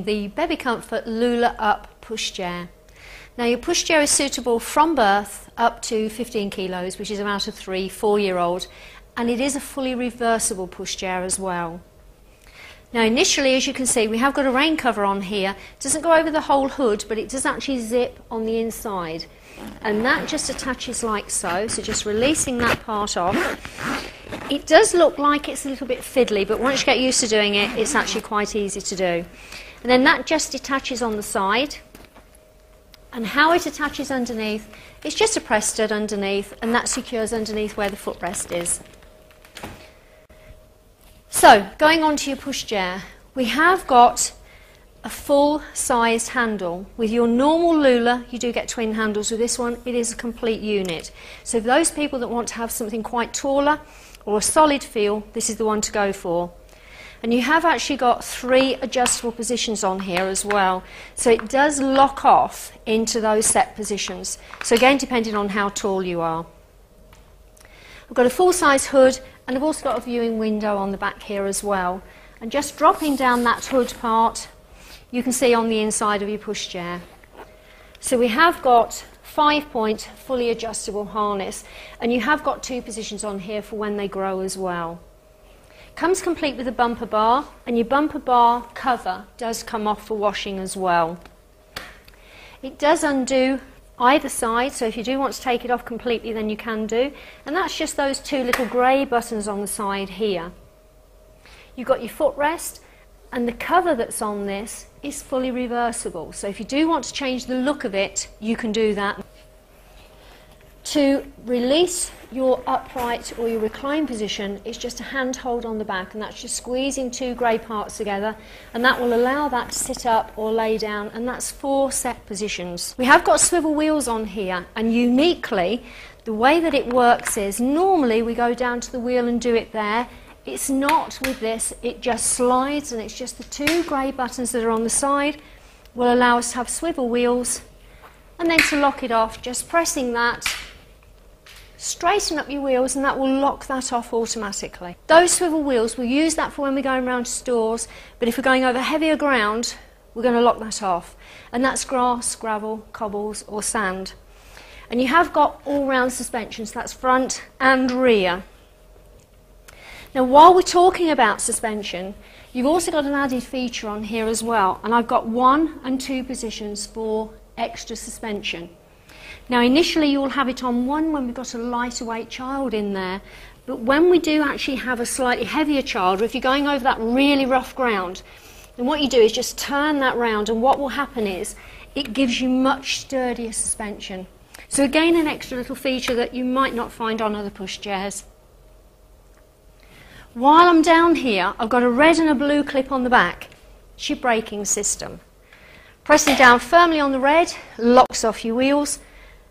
The Bebe Confort Lolla Up pushchair. Now your pushchair is suitable from birth up to 15 kilos, which is about a 3-4-year-old, and it is a fully reversible pushchair as well. Now initially, as you can see, we have got a rain cover on here. It doesn't go over the whole hood, but it does actually zip on the inside, and that just attaches like so. So just releasing that part off. It does look like it's a little bit fiddly, but once you get used to doing it, it's actually quite easy to do. And then that just attaches on the side. And how it attaches underneath, it's just a press stud underneath, and that secures underneath where the footrest is. So, going on to your pushchair, we have got a full-sized handle. With your normal Lolla, you do get twin handles. With this one, it is a complete unit. So for those people that want to have something quite taller or a solid feel, this is the one to go for. And you have actually got 3 adjustable positions on here as well. So it does lock off into those set positions. So again, depending on how tall you are. I've got a full-size hood, and I've also got a viewing window on the back here as well. And just dropping down that hood part, you can see on the inside of your pushchair. So we have got 5-point fully adjustable harness, and you have got 2 positions on here for when they grow as well. Comes complete with a bumper bar, and your bumper bar cover does come off for washing as well. It does undo either side, so if you do want to take it off completely, then you can do, and that's just those 2 little grey buttons on the side here. You've got your footrest, and the cover that's on this is fully reversible, so if you do want to change the look of it, you can do that. To release your upright or your recline position, it's just a hand hold on the back, and that's just squeezing 2 grey parts together, and that will allow that to sit up or lay down, and that's 4 set positions. We have got swivel wheels on here, and uniquely the way that it works is normally we go down to the wheel and do it there. It's not with this, it just slides, and it's just the 2 grey buttons that are on the side will allow us to have swivel wheels, and then to lock it off, just pressing that, straighten up your wheels, and that will lock that off automatically. Those swivel wheels, we'll use that for when we're going around stores, but if we're going over heavier ground, we're going to lock that off. And that's grass, gravel, cobbles or sand. And you have got all-round suspension, so that's front and rear. Now while we're talking about suspension, you've also got an added feature on here as well, and I've got 1 and 2 positions for extra suspension. Now initially you'll have it on 1 when we've got a lighter weight child in there, but when we do actually have a slightly heavier child, or if you're going over that really rough ground, then what you do is just turn that round, and what will happen is it gives you much sturdier suspension. So again, an extra little feature that you might not find on other pushchairs. While I'm down here, I've got a red and a blue clip on the back. It's your braking system. Pressing down firmly on the red locks off your wheels,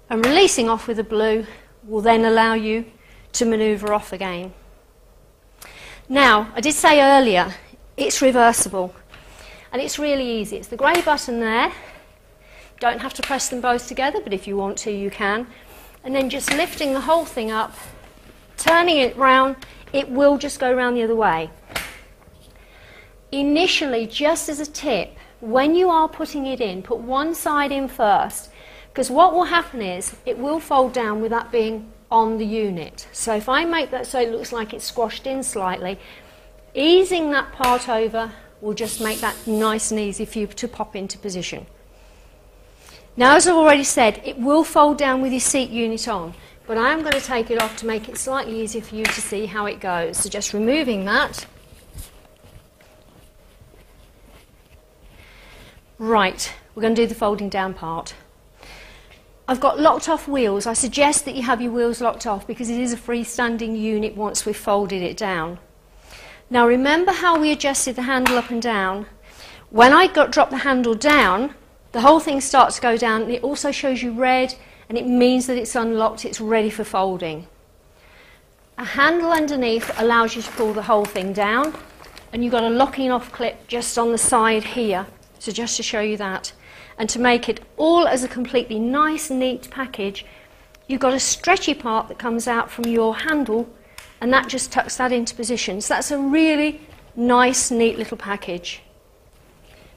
and releasing off with the blue will then allow you to manoeuvre off again. Now, I did say earlier, it's reversible, and it's really easy. It's the grey button there. You don't have to press them both together, but if you want to, you can. And then just lifting the whole thing up, turning it round, it will just go round the other way. Initially, just as a tip, when you are putting it in, put one side in first, because what will happen is it will fold down with that being on the unit. So if I make that so it looks like it's squashed in slightly, easing that part over will just make that nice and easy for you to pop into position. Now, as I've already said, it will fold down with your seat unit on, but I am going to take it off to make it slightly easier for you to see how it goes. So just removing that. Right, we're going to do the folding down part. I've got locked off wheels. I suggest that you have your wheels locked off because it is a freestanding unit once we've folded it down. Now remember how we adjusted the handle up and down? When I drop the handle down, the whole thing starts to go down, and it also shows you red, and it means that it's unlocked, it's ready for folding. A handle underneath allows you to pull the whole thing down, and you've got a locking off clip just on the side here, so just to show you that. And to make it all as a completely nice, neat package, you've got a stretchy part that comes out from your handle, and that just tucks that into position. So that's a really nice, neat little package.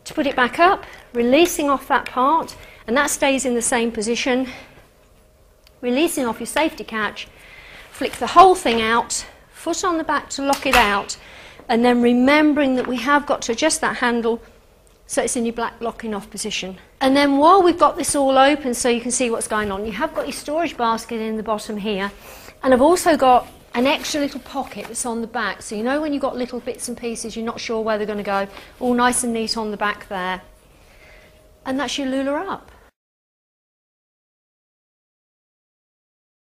to put it back up, releasing off that part, and that stays in the same position, releasing off your safety catch, flick the whole thing out, foot on the back to lock it out, and then remembering that we have got to adjust that handle so it's in your black locking off position. And then while we've got this all open so you can see what's going on, you have got your storage basket in the bottom here, and I've also got an extra little pocket that's on the back, so you know when you've got little bits and pieces you're not sure where they're going to go, all nice and neat on the back there. And that's your Lolla up.